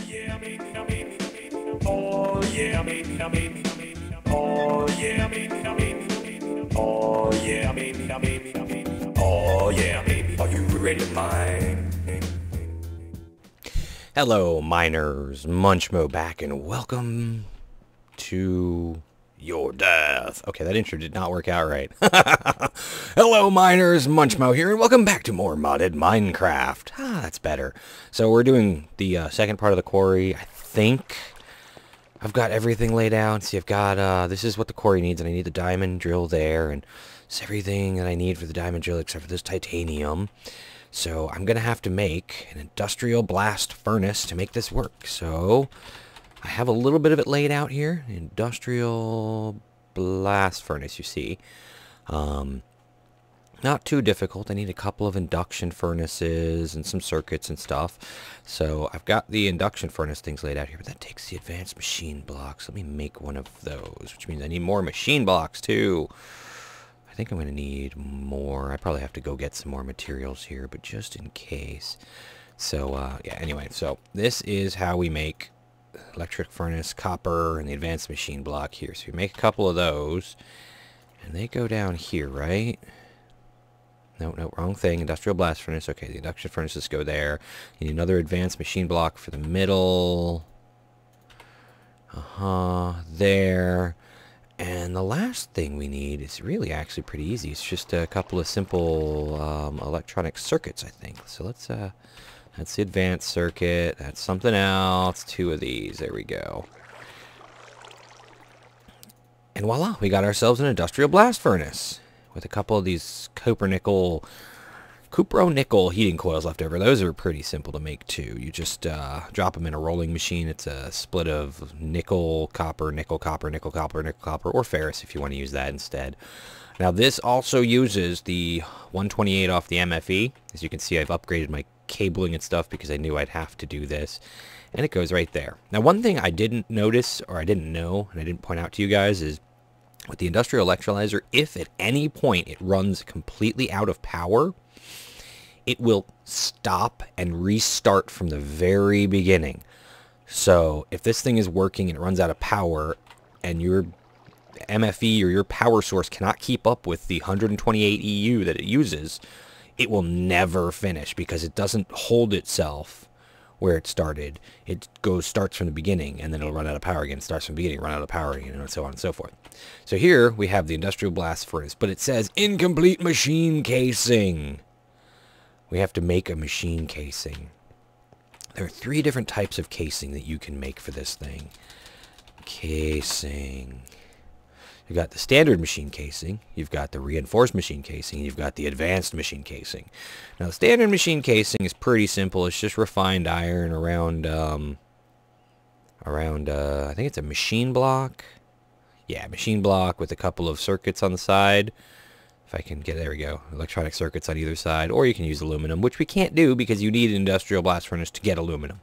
yeah, maybe, maybe, maybe. Oh yeah, maybe, maybe, maybe. Oh yeah, maybe, maybe, maybe. Oh yeah, maybe, maybe, maybe. Oh yeah, maybe. Are you ready to mine? Hello, miners. Munchmo back, and welcome to your death. Okay, that intro did not work out right. Hello, miners. Munchmo here, and welcome back to more modded Minecraft. That's better. So we're doing the second part of the quarry. I think I've got everything laid out. See, I've got, this is what the quarry needs, and I need the diamond drill there, and it's everything that I need for the diamond drill except for this titanium. So I'm going to have to make an industrial blast furnace to make this work. So I have a little bit of it laid out here. Industrial blast furnace, you see. Not too difficult. I need a couple of induction furnaces and some circuits and stuff. So I've got the induction furnace things laid out here, but that takes the advanced machine blocks. Let me make one of those, which means I need more machine blocks too. I think I'm going to need more. I probably have to go get some more materials here, but just in case. So, yeah, anyway, so this is how we make electric furnace, copper, and the advanced machine block here. So we make a couple of those, and they go down here, right? No, wrong thing. Industrial blast furnace. Okay, the induction furnaces go there. You need another advanced machine block for the middle. There. And the last thing we need is really actually pretty easy. It's just a couple of simple electronic circuits, I think. So let's, that's the advanced circuit. That's something else. Two of these. There we go. And voila, we got ourselves an industrial blast furnace with a couple of these cupro-nickel heating coils left over. Those are pretty simple to make too. You just drop them in a rolling machine. It's a split of nickel, copper, nickel, copper, nickel, copper, nickel, copper, or ferrous if you want to use that instead. Now this also uses the 128 off the MFE. As you can see, I've upgraded my cabling and stuff because I knew I'd have to do this. And it goes right there. Now one thing I didn't notice, or I didn't know, and I didn't point out to you guys is with the industrial electrolyzer, if at any point it runs completely out of power, it will stop and restart from the very beginning. So if this thing is working and it runs out of power and your MFE or your power source cannot keep up with the 128 EU that it uses, it will never finish because it doesn't hold itself where it started. It starts from the beginning, and then it'll run out of power again. Starts from the beginning, run out of power again, and so on and so forth. So here we have the industrial blast furnace, but it says incomplete machine casing. We have to make a machine casing. There are 3 different types of casing that you can make for this thing. Casing. You've got the standard machine casing, you've got the reinforced machine casing, and you've got the advanced machine casing. Now the standard machine casing is pretty simple. It's just refined iron around I think it's a machine block. Yeah, machine block with a couple of circuits on the side. If I can get, there we go, electronic circuits on either side, or you can use aluminum, which we can't do because you need an industrial blast furnace to get aluminum.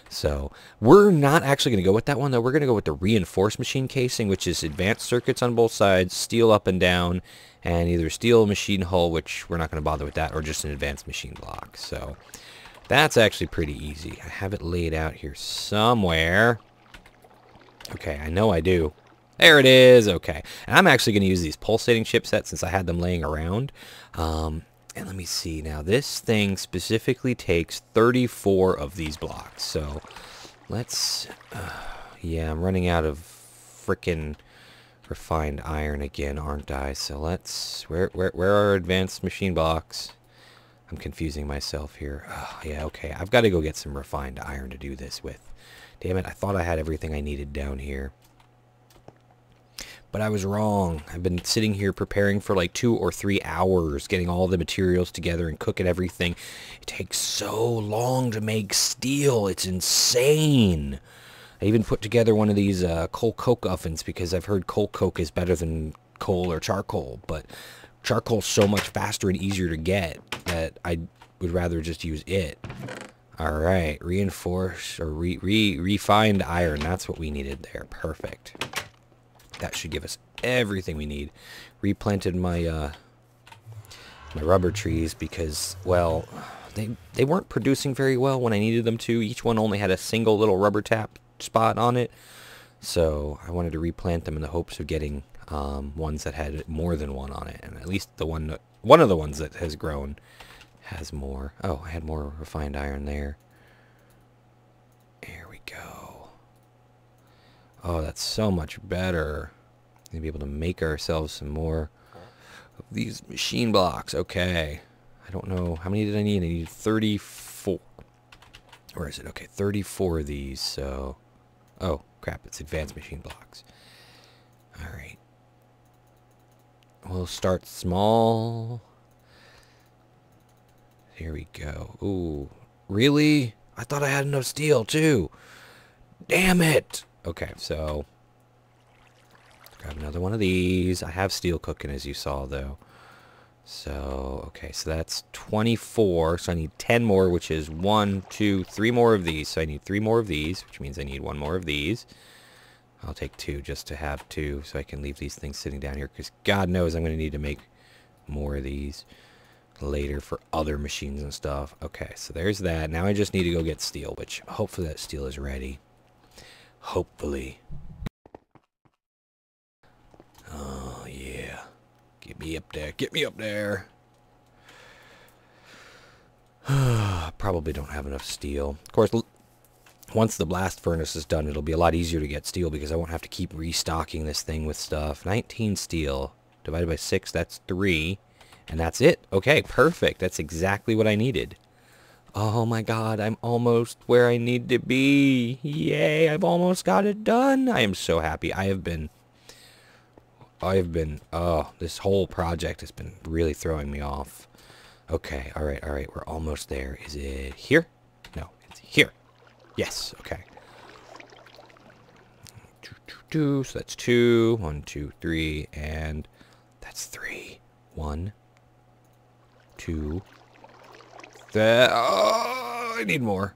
So we're not actually going to go with that one, though. We're going to go with the reinforced machine casing, which is advanced circuits on both sides, steel up and down, and either steel machine hull, which we're not going to bother with that, or just an advanced machine block. So that's actually pretty easy. I have it laid out here somewhere. Okay, I know I do. There it is. Okay. And I'm actually going to use these pulsating chipsets since I had them laying around. And let me see. Now, this thing specifically takes 34 of these blocks. So, let's... yeah, I'm running out of frickin' refined iron again, aren't I? So, let's... Where are our advanced machine blocks? I'm confusing myself here. Yeah, okay. I've got to go get some refined iron to do this with. Damn it, I thought I had everything I needed down here. But I was wrong. I've been sitting here preparing for like 2 or 3 hours, getting all the materials together and cooking everything. It takes so long to make steel. It's insane. I even put together one of these coal coke ovens because I've heard coal coke is better than coal or charcoal. But charcoal's so much faster and easier to get that I would rather just use it. Alright, reinforced or refined iron. That's what we needed there. Perfect. That should give us everything we need. Replanted my my rubber trees because, well, they weren't producing very well when I needed them to. Each one only had a single little rubber tap spot on it. So I wanted to replant them in the hopes of getting ones that had more than one on it. And at least one of the ones that has grown has more. Oh, I had more refined iron there. There we go. Oh, that's so much better. We'll be able to make ourselves some more of these machine blocks. Okay. I don't know. How many did I need? I needed 34. Where is it? Okay, 34 of these. So, oh, crap. It's advanced machine blocks. All right. We'll start small. Here we go. Ooh, really? I thought I had enough steel, too. Damn it. Okay, so grab another one of these. I have steel cooking, as you saw, though. So, okay, so that's 24. So I need 10 more, which is 1, 2, 3 more of these. So I need 3 more of these, which means I need 1 more of these. I'll take 2 just to have 2 so I can leave these things sitting down here, because God knows I'm going to need to make more of these later for other machines and stuff. Okay, so there's that. Now I just need to go get steel, which hopefully that steel is ready. Hopefully. Oh, yeah. Get me up there. Get me up there. Probably don't have enough steel. Of course, once the blast furnace is done, it'll be a lot easier to get steel because I won't have to keep restocking this thing with stuff. 19 steel divided by 6, that's 3. And that's it. Okay, perfect. That's exactly what I needed. Oh my God, I'm almost where I need to be. Yay, I've almost got it done. I am so happy. Oh, this whole project has been really throwing me off. Okay, all right, we're almost there. Is it here? No, it's here. Yes, okay. So that's 2, 1, 2, 3, and that's 3. 1, 2. Oh, I need more.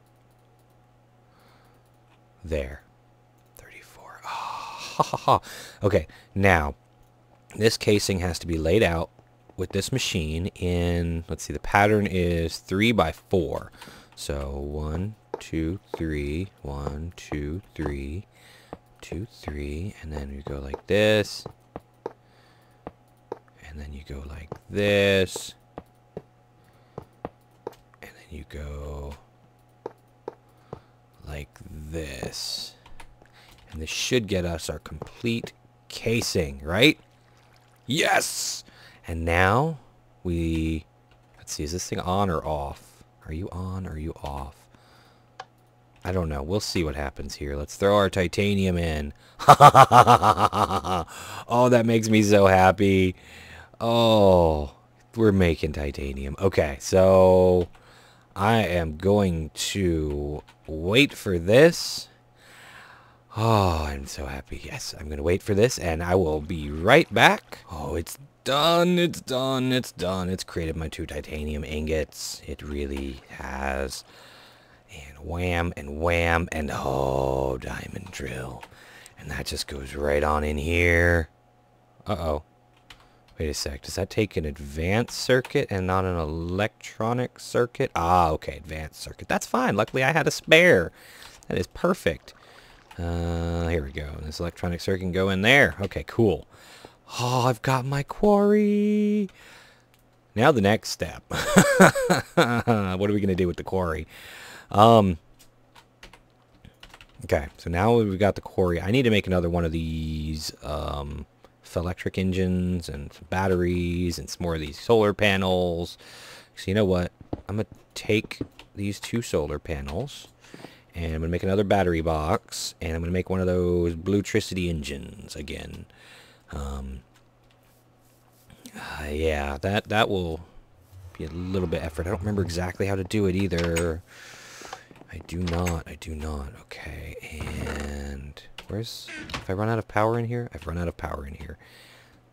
There. 34. Oh, ha, ha, ha. Okay, now, this casing has to be laid out with this machine in, let's see, the pattern is 3 by 4. So 1, 2, 3, 1, 2, 3, 2, 3, and then you go like this. And then you go like this. And then you go like this. And this should get us our complete casing, right? Yes! And now let's see, is this thing on or off? Are you on or are you off? I don't know. We'll see what happens here. Let's throw our titanium in. Oh, that makes me so happy. Oh, we're making titanium. Okay, so I am going to wait for this. Oh, I'm so happy. Yes, I'm going to wait for this, and I will be right back. Oh, it's done. It's done. It's done. It's created my 2 titanium ingots. It really has. And wham, and oh, diamond drill. And that just goes right on in here. Uh-oh. Wait a sec. Does that take an advanced circuit and not an electronic circuit? Ah, okay, advanced circuit. That's fine. Luckily, I had a spare. That is perfect. Here we go. This electronic circuit can go in there. Okay, cool. Oh, I've got my quarry. Now the next step. What are we going to do with the quarry? Okay, so now we've got the quarry. I need to make another one of these for electric engines and some batteries and some more of these solar panels. So you know what? I'm going to take these 2 solar panels and I'm going to make another battery box and I'm going to make one of those Bluetricity engines again. Yeah, that will be a little bit effort. I don't remember exactly how to do it either. I do not. Okay, and if I run out of power in here? I've run out of power in here.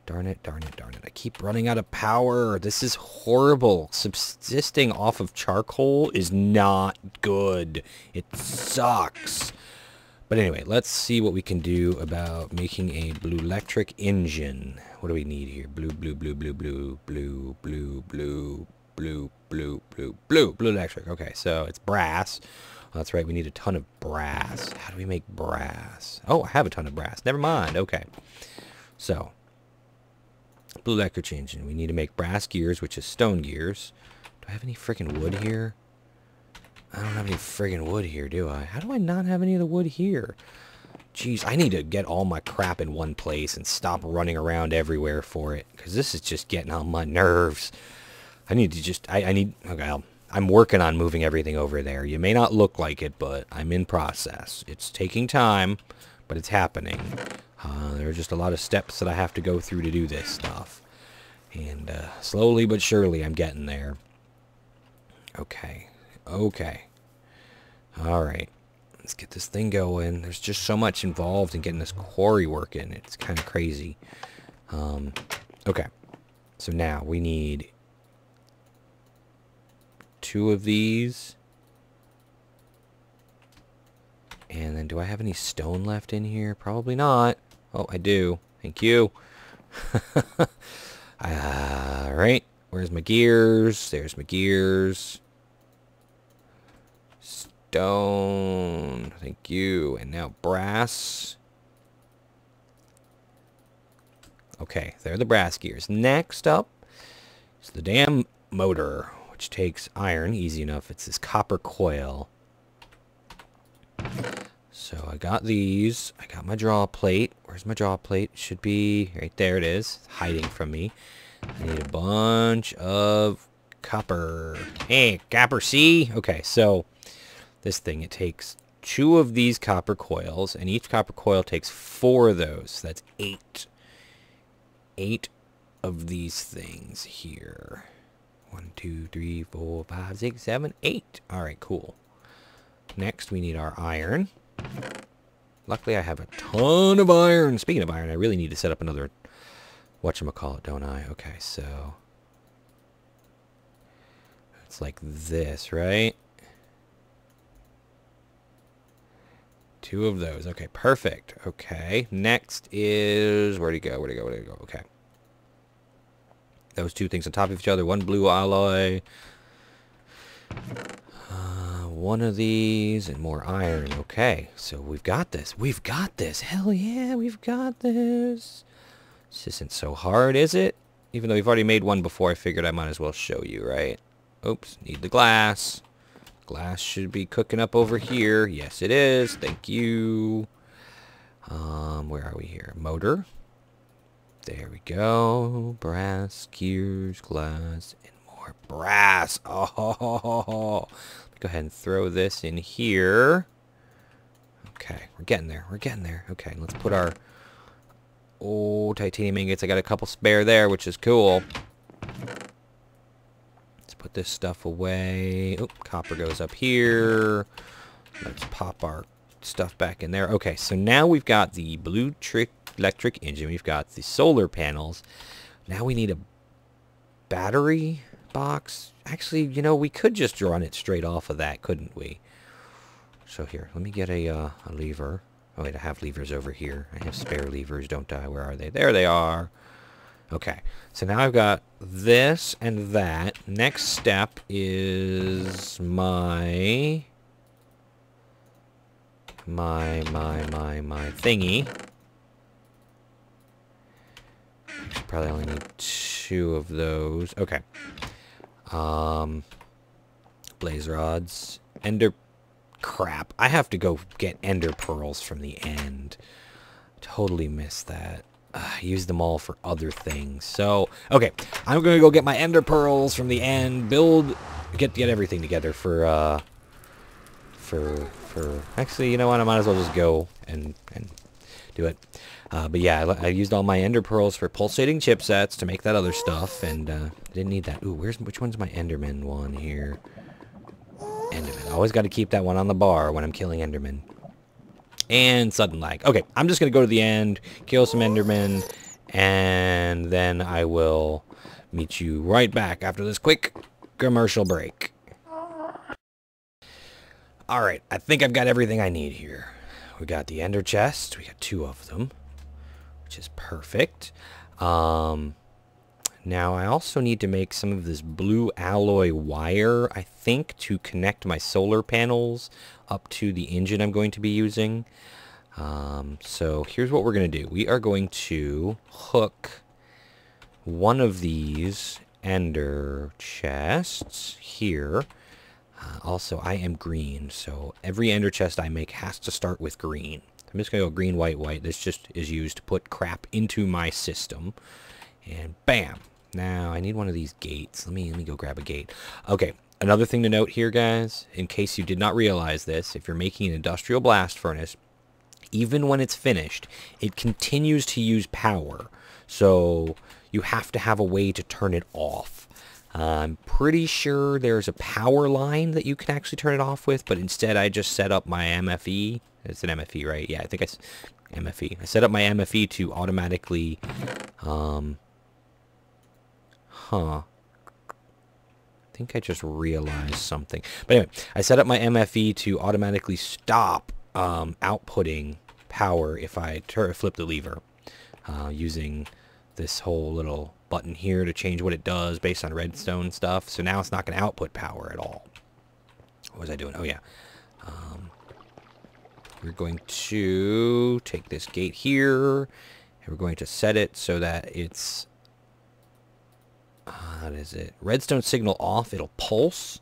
Darn it. I keep running out of power. This is horrible. Subsisting off of charcoal is not good. It sucks. But anyway, let's see what we can do about making a blue electric engine. What do we need here? Blue. blue, blue, blue, blue, blue electric. Okay, so it's brass. Oh, that's right, we need a ton of brass. How do we make brass? Oh, I have a ton of brass. Never mind. Okay. So, blue electric engine. We need to make brass gears, which is stone gears. Do I have any freaking wood here? I don't have any friggin' wood here, do I? How do I not have any of the wood here? Jeez, I need to get all my crap in one place and stop running around everywhere for it. Because this is just getting on my nerves. I need to just... I need... Okay, I'm working on moving everything over there. You may not look like it, but I'm in process. It's taking time, but it's happening. There are just a lot of steps that I have to go through to do this stuff. And slowly but surely I'm getting there. Okay. Okay. Alright. Let's get this thing going. There's just so much involved in getting this quarry working. It's kind of crazy. Okay. So now we need 2 of these. And then do I have any stone left in here? Probably not. Oh, I do. Thank you. Alright. Where's my gears? There's my gears. Stone. Thank you. And now brass. Okay, there are the brass gears. Next up is the damn motor, which takes iron. Easy enough. It's this copper coil. So I got these. I got my draw plate. Where's my draw plate? Should be right there. It is. It's hiding from me. I need a bunch of copper. Hey, copper, see? Okay, so this thing, it takes 2 of these copper coils, and each copper coil takes 4 of those. That's 8. 8 of these things here. 1, 2, 3, 4, 5, 6, 7, 8. Alright, cool. Next, we need our iron. Luckily, I have a ton of iron. Speaking of iron, I really need to set up another whatchamacallit, don't I? Okay, so it's like this, right? 2 of those. Okay, perfect. Okay, next is... Where'd he go? Where'd he go? Where'd he go? Okay. Those 2 things on top of each other. 1 blue alloy. 1 of these and more iron. Okay, so we've got this. We've got this. Hell yeah, we've got this. This isn't so hard, is it? Even though we've already made one before, I figured I might as well show you, right? Oops, need the glass. Glass should be cooking up over here. Yes, it is. Thank you. Where are we here? Motor. There we go. Brass, gears, glass, and more brass. Oh, go ahead and throw this in here. Okay, we're getting there. We're getting there. Okay, let's put our titanium ingots. I got a couple spare there, which is cool. Let's put this stuff away. Oh, copper goes up here. Let's pop our stuff back in there. Okay, so now we've got the blue electric engine. We've got the solar panels. Now we need a battery box. Actually, you know, we could just run it straight off of that, couldn't we? So here, let me get a lever. Oh wait, I have levers over here. I have spare levers, don't I? Where are they? There they are. Okay, so now I've got this and that. Next step is my thingy. Actually, probably only need 2 of those. Okay. Blaze rods. Ender... Crap. I have to go get ender pearls from the end. Totally missed that. I used them all for other things. So, okay. I'm going to go get my ender pearls from the end. Get everything together for actually, you know what? I might as well just go and do it. But yeah, I used all my ender pearls for pulsating chipsets to make that other stuff, and didn't need that. Ooh, which one's my enderman one here? Enderman. Always got to keep that one on the bar when I'm killing enderman. And sudden lag. Okay, I'm just going to go to the end, kill some endermen, and then I will meet you right back after this quick commercial break. Alright, I think I've got everything I need here. We got the ender chest. We got 2 of them, which is perfect. Now I also need to make some of this blue alloy wire, I think, to connect my solar panels up to the engine I'm going to be using. So here's what we're going to do. We are going to hook one of these ender chests here. Also, I am green, so every ender chest I make has to start with green. I'm just going to go green, white, white. This just is used to put crap into my system. And bam! Now, I need one of these gates. Let me go grab a gate. Okay, another thing to note here, guys, in case you did not realize this, if you're making an industrial blast furnace, even when it's finished, it continues to use power. So you have to have a way to turn it off. I'm pretty sure there's a power line that you can actually turn it off with, but instead I just set up my MFE. It's an MFE, right? Yeah, I think it's MFE. I set up my MFE to automatically... I think I just realized something. But anyway, I set up my MFE to automatically stop outputting power if I flip the lever using this whole little button here to change what it does based on redstone stuff. So now it's not going to output power at all. What was I doing? Oh, yeah. We're going to take this gate here, and we're going to set it so that it's... what is it? Redstone signal off. It'll pulse.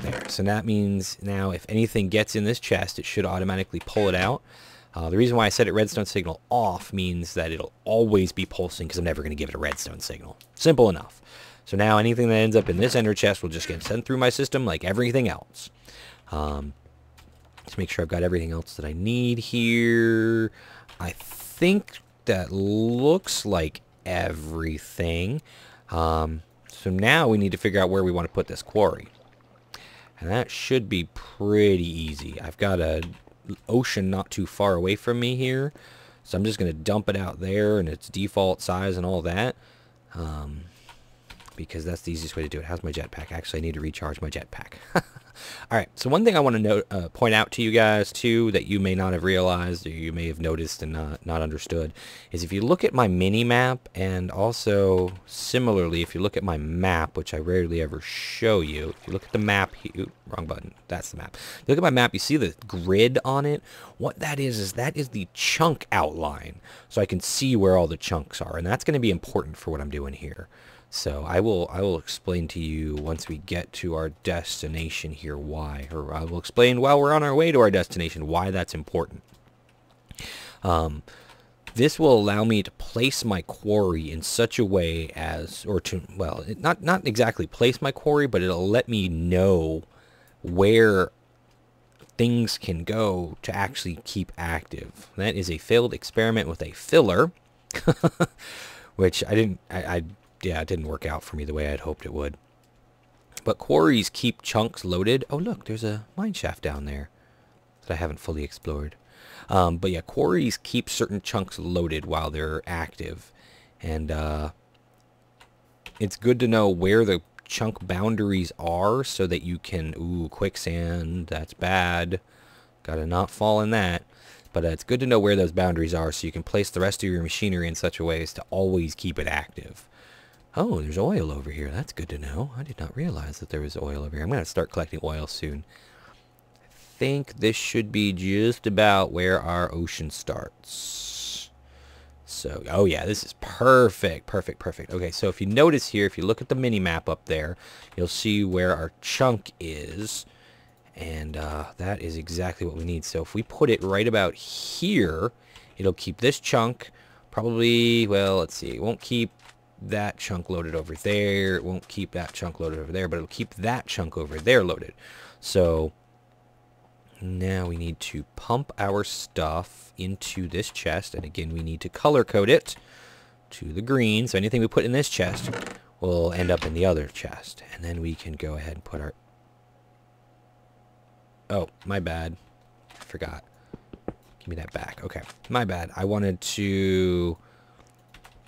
There. So that means now if anything gets in this chest, it should automatically pull it out. The reason why I set it redstone signal off means that it'll always be pulsing because I'm never going to give it a redstone signal. Simple enough. So now anything that ends up in this ender chest will just get sent through my system like everything else. Let's make sure I've got everything else that I need here. I think that looks like everything. So now we need to figure out where we want to put this quarry. And that should be pretty easy. I've got an ocean not too far away from me here. So I'm just going to dump it out there in its default size and all that. Because that's the easiest way to do it. How's my jetpack? Actually, I need to recharge my jetpack. Alright, so one thing I want to point out to you guys, too, that you may not have realized or you may have noticed and not understood, is if you look at my mini-map, and also, similarly, if you look at my map, which I rarely ever show you, if you look at the map, wrong button, that's the map. If you look at my map, you see the grid on it. What that is that is the chunk outline, so I can see where all the chunks are, and that's going to be important for what I'm doing here. So I will explain to you once we get to our destination here why, or I will explain while we're on our way to our destination why that's important. This will allow me to place my quarry in such a way as, or to, well, not exactly place my quarry, but it'll let me know where things can go to actually keep active. That is a failed experiment with a filler, which yeah, it didn't work out for me the way I'd hoped it would. But quarries keep chunks loaded. Oh, look, there's a mine shaft down there that I haven't fully explored. But yeah, quarries keep certain chunks loaded while they're active. And it's good to know where the chunk boundaries are so that you can... Ooh, quicksand, that's bad. Gotta not fall in that. But it's good to know where those boundaries are so you can place the rest of your machinery in such a way as to always keep it active. Oh, there's oil over here. That's good to know. I did not realize that there was oil over here. I'm going to start collecting oil soon. I think this should be just about where our ocean starts. So, oh yeah, this is perfect, perfect, perfect. Okay, so if you notice here, if you look at the mini-map up there, you'll see where our chunk is. And that is exactly what we need. So if we put it right about here, it'll keep this chunk probably, well, let's see, it won't keep that chunk loaded over there. It won't keep that chunk loaded over there, but it'll keep that chunk over there loaded. So now we need to pump our stuff into this chest, and again, we need to color code it to the green. So anything we put in this chest will end up in the other chest, and then we can go ahead and put our... Oh, my bad. I forgot. Give me that back. Okay, my bad. I wanted to...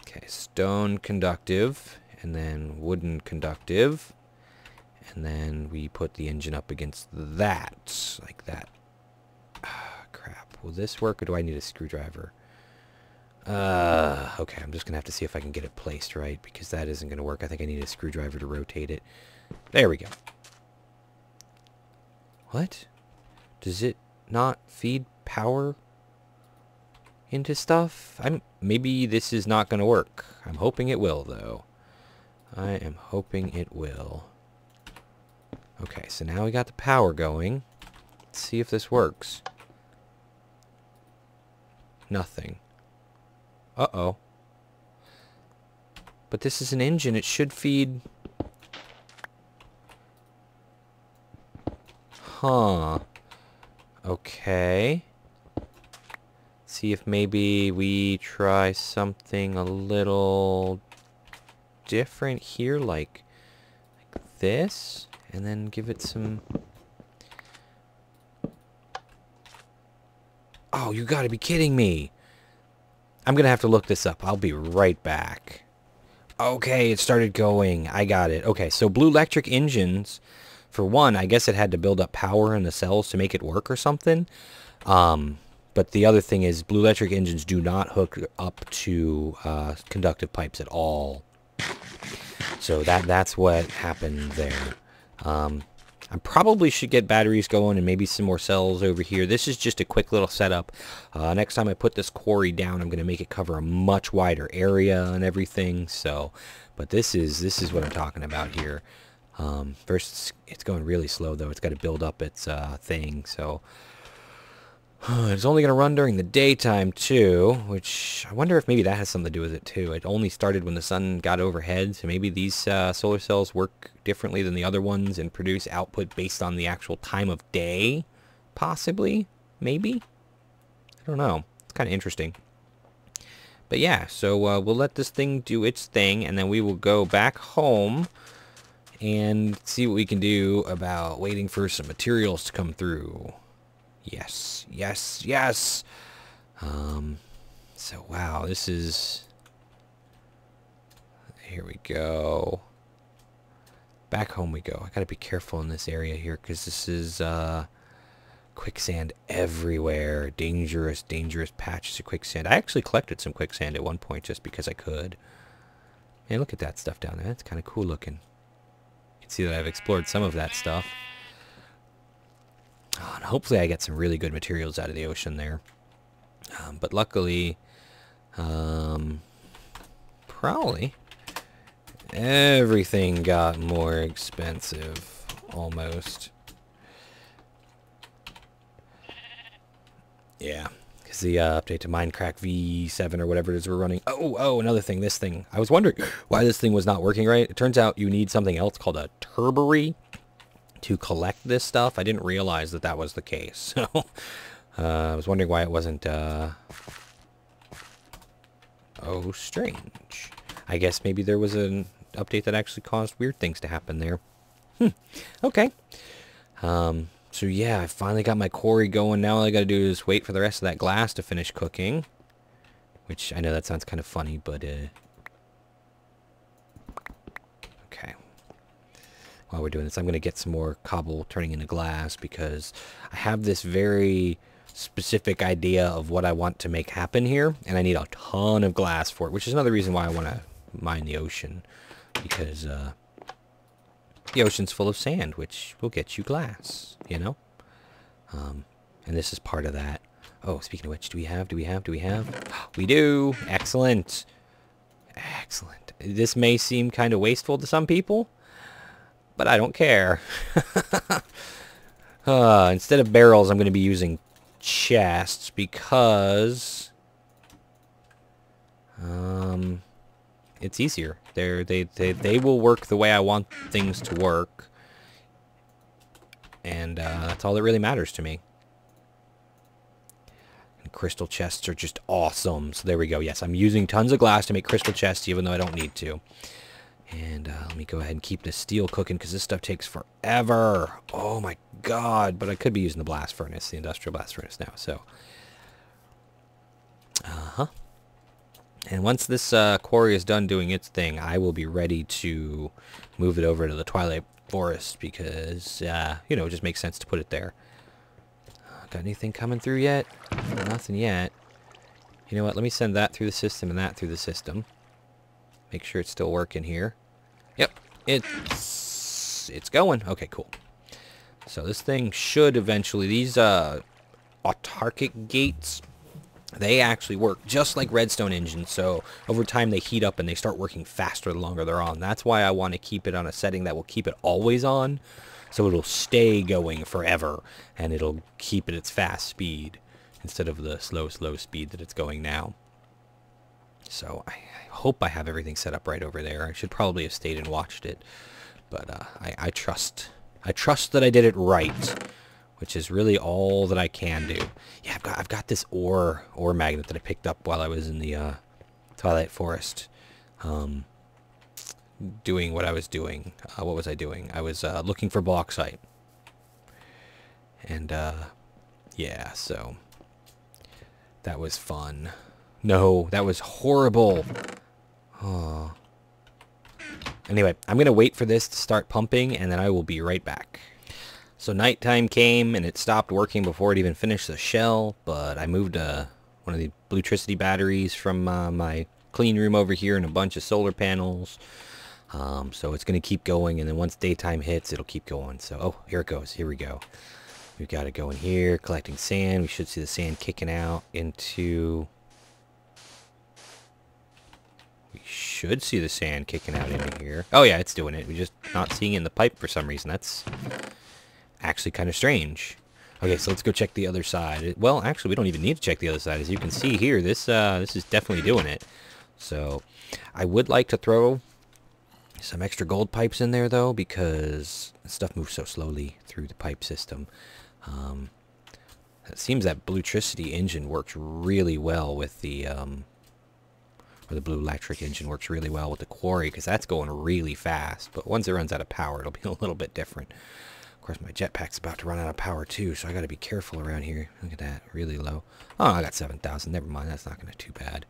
Okay, stone conductive, and then wooden conductive, and then we put the engine up against that, like that. Ah, crap. Will this work, or do I need a screwdriver? Okay, I'm just going to have to see if I can get it placed right, because that isn't going to work. I think I need a screwdriver to rotate it. There we go. What? Does it not feed power into stuff? Maybe this is not going to work. I'm hoping it will, though. I am hoping it will. Okay, so now we got the power going. Let's see if this works. Nothing. Uh-oh. But this is an engine. It should feed... Huh. Okay. See if maybe we try something a little different here, like this, and then give it some... Oh, you gotta be kidding me. I'm gonna have to look this up. I'll be right back. Okay, it started going. I got it. Okay, so Blue Electric engines, for one, I guess it had to build up power in the cells to make it work or something. But the other thing is Blue Electric engines do not hook up to conductive pipes at all. So that's what happened there. I probably should get batteries going and maybe some more cells over here. This is just a quick little setup. Next time I put this quarry down, I'm going to make it cover a much wider area and everything. So, but this is what I'm talking about here. First, it's going really slow though. It's got to build up its thing. So it's only going to run during the daytime too, which I wonder if maybe that has something to do with it too. It only started when the sun got overhead, so maybe these solar cells work differently than the other ones and produce output based on the actual time of day, possibly, maybe. I don't know. It's kind of interesting. But yeah, so we'll let this thing do its thing, and then we will go back home and see what we can do about waiting for some materials to come through. Yes, yes, yes. So wow, this is... Here we go. Back home we go. I gotta be careful in this area here, because this is quicksand everywhere. Dangerous, dangerous patches of quicksand. I actually collected some quicksand at one point just because I could. And look at that stuff down there. That's kind of cool looking. You can see that I've explored some of that stuff. Oh, and hopefully I get some really good materials out of the ocean there. But luckily, probably everything got more expensive, almost. Yeah, because the update to Minecraft V7 or whatever it is we're running. Oh, another thing, this thing. I was wondering why this thing was not working right. It turns out you need something else called a turbary to collect this stuff. I didn't realize that that was the case. So I was wondering why it wasn't oh, strange. I guess maybe there was an update that actually caused weird things to happen there. Okay. So yeah, I finally got my quarry going. Now all I gotta do is wait for the rest of that glass to finish cooking, which I know that sounds kind of funny, but okay. While we're doing this, I'm going to get some more cobble turning into glass, because I have this very specific idea of what I want to make happen here, and I need a ton of glass for it, which is another reason why I want to mine the ocean, because the ocean's full of sand, which will get you glass, you know? And this is part of that. Oh, speaking of which, do we have? We do! Excellent! Excellent. This may seem kind of wasteful to some people, but I don't care. Instead of barrels, I'm going to be using chests, because it's easier. They will work the way I want things to work, and that's all that really matters to me. And crystal chests are just awesome. So there we go. Yes, I'm using tons of glass to make crystal chests, even though I don't need to. And let me go ahead and keep this steel cooking, because this stuff takes forever. Oh my god. But I could be using the blast furnace, the industrial blast furnace now. So, and once this quarry is done doing its thing, I will be ready to move it over to the Twilight Forest, because, you know, it just makes sense to put it there. Got anything coming through yet? Nothing yet. You know what? Let me send that through the system and that through the system. Make sure it's still working here. Yep, it's going. Okay, cool. So this thing should eventually, these autarkic gates, they actually work just like redstone engines. So over time they heat up and they start working faster the longer they're on. That's why I want to keep it on a setting that will keep it always on. So it'll stay going forever and it'll keep it its fast speed instead of the slow speed that it's going now. So I hope I have everything set up right over there. I should probably have stayed and watched it. But I trust that I did it right, which is really all that I can do. Yeah, I've got this ore magnet that I picked up while I was in the Twilight Forest, doing what I was doing. What was I doing? I was looking for bauxite, and yeah, so that was fun. No, that was horrible. Oh. Anyway, I'm going to wait for this to start pumping, and then I will be right back. So nighttime came, and it stopped working before it even finished the shell, but I moved one of the Bluetricity batteries from my clean room over here and a bunch of solar panels. So it's going to keep going, and then once daytime hits, it'll keep going. So, oh, here it goes. Here we go. We've got to go in here, collecting sand. We should see the sand kicking out into... We should see the sand kicking out into here. Oh yeah, it's doing it. We're just not seeing it in the pipe for some reason. That's actually kind of strange. Okay, so let's go check the other side. Well, actually, we don't even need to check the other side. As you can see here, this is definitely doing it. So I would like to throw some extra gold pipes in there, though, because stuff moves so slowly through the pipe system. It seems that Bluetricity engine works really well with the... or the blue electric engine works really well with the Quarry, because that's going really fast. But once it runs out of power, it'll be a little bit different. Of course, my jetpack's about to run out of power too, so I got to be careful around here. Look at that, really low. Oh, I got 7,000. Never mind, that's not going to be too bad.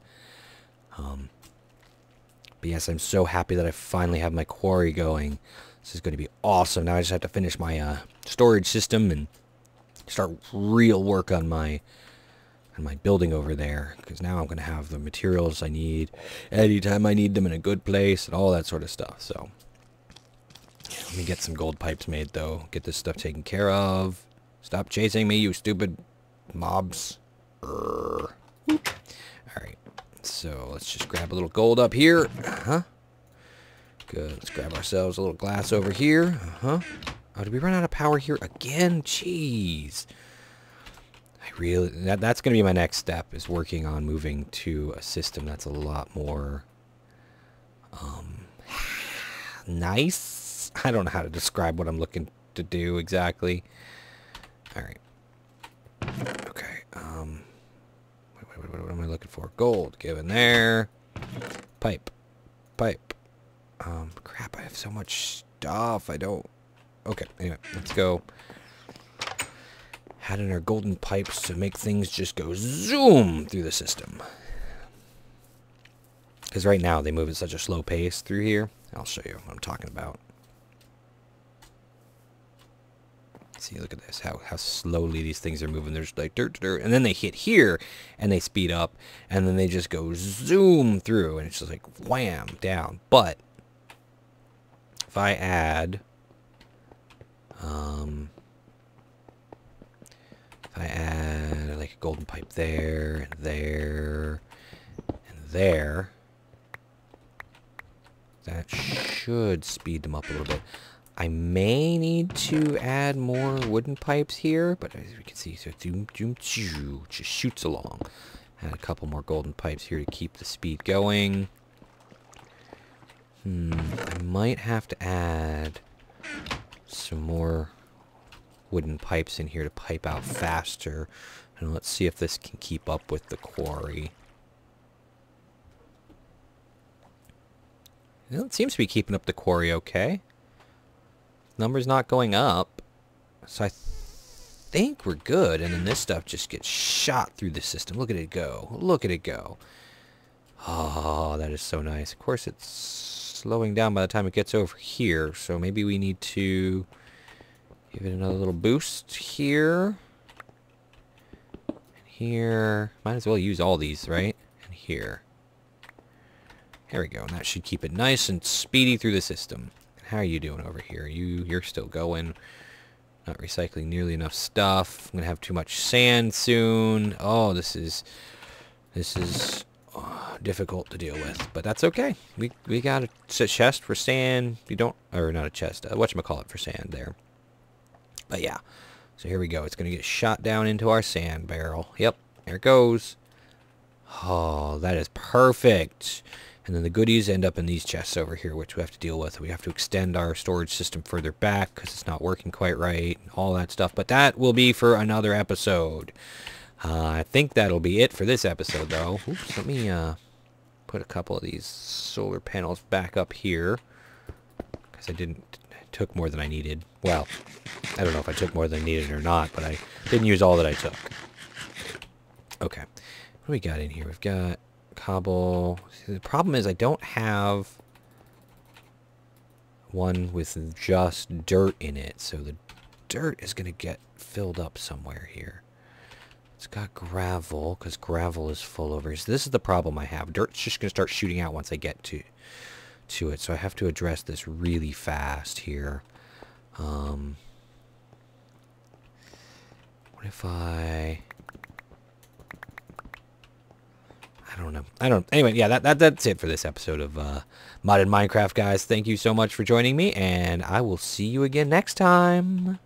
But yes, I'm so happy that I finally have my Quarry going. This is going to be awesome. Now I just have to finish my storage system and start real work on my building over there, because now I'm going to have the materials I need anytime I need them in a good place and all that sort of stuff. So yeah, let me get some gold pipes made, though. Get this stuff taken care of. Stop chasing me, you stupid mobs. Alright, so let's just grab a little gold up here. Good, let's grab ourselves a little glass over here. Oh, did we run out of power here again? Jeez. That's going to be my next step, is working on moving to a system that's a lot more nice. I don't know how to describe what I'm looking to do exactly. Alright. Okay. What am I looking for? Gold. Given there. Pipe. Crap, I have so much stuff. I don't... Okay, anyway, let's go. Add in our golden pipes to make things just go zoom through the system. Because right now they move at such a slow pace through here. I'll show you what I'm talking about. See, look at this, how slowly these things are moving. There's like dirt, and then they hit here, and they speed up, and then they just go zoom through, and it's just like wham, down. But if I add... if I add like a golden pipe there, and there, and there, that should speed them up a little bit. I may need to add more wooden pipes here, but as we can see, so zoom, zoom, zoom, just shoots along. Add a couple more golden pipes here to keep the speed going. I might have to add some more wooden pipes in here to pipe out faster. And let's see if this can keep up with the Quarry. Well, it seems to be keeping up the Quarry okay. Number's not going up. So I think we're good. And then this stuff just gets shot through the system. Look at it go. Look at it go. Oh, that is so nice. Of course, it's slowing down by the time it gets over here. So maybe we need to give it another little boost here. And here. Might as well use all these, right? And here. There we go. And that should keep it nice and speedy through the system. How are you doing over here? You're still going. Not recycling nearly enough stuff. I'm gonna have too much sand soon. Oh, this is difficult to deal with, but that's okay. We got a chest for sand. You don't, or not a chest. Whatchamacallit for sand there. But yeah. So here we go. It's gonna get shot down into our sand barrel. Yep. There it goes. Oh, that is perfect. And then the goodies end up in these chests over here, which we have to deal with. We have to extend our storage system further back because it's not working quite right, and all that stuff. But that will be for another episode. I think that'll be it for this episode, though. Oops, let me put a couple of these solar panels back up here because I took more than I needed. Well, I don't know if I took more than I needed or not, but I didn't use all that I took. Okay, what do we got in here? We've got cobble. See, the problem is I don't have one with just dirt in it, so the dirt is going to get filled up somewhere here. It's got gravel, because gravel is full over here. So this is the problem I have. Dirt's just going to start shooting out once I get to it, so I have to address this really fast here. What if I don't know. Anyway, yeah, that's it for this episode of Modded Minecraft, guys. Thank you so much for joining me, and I will see you again next time.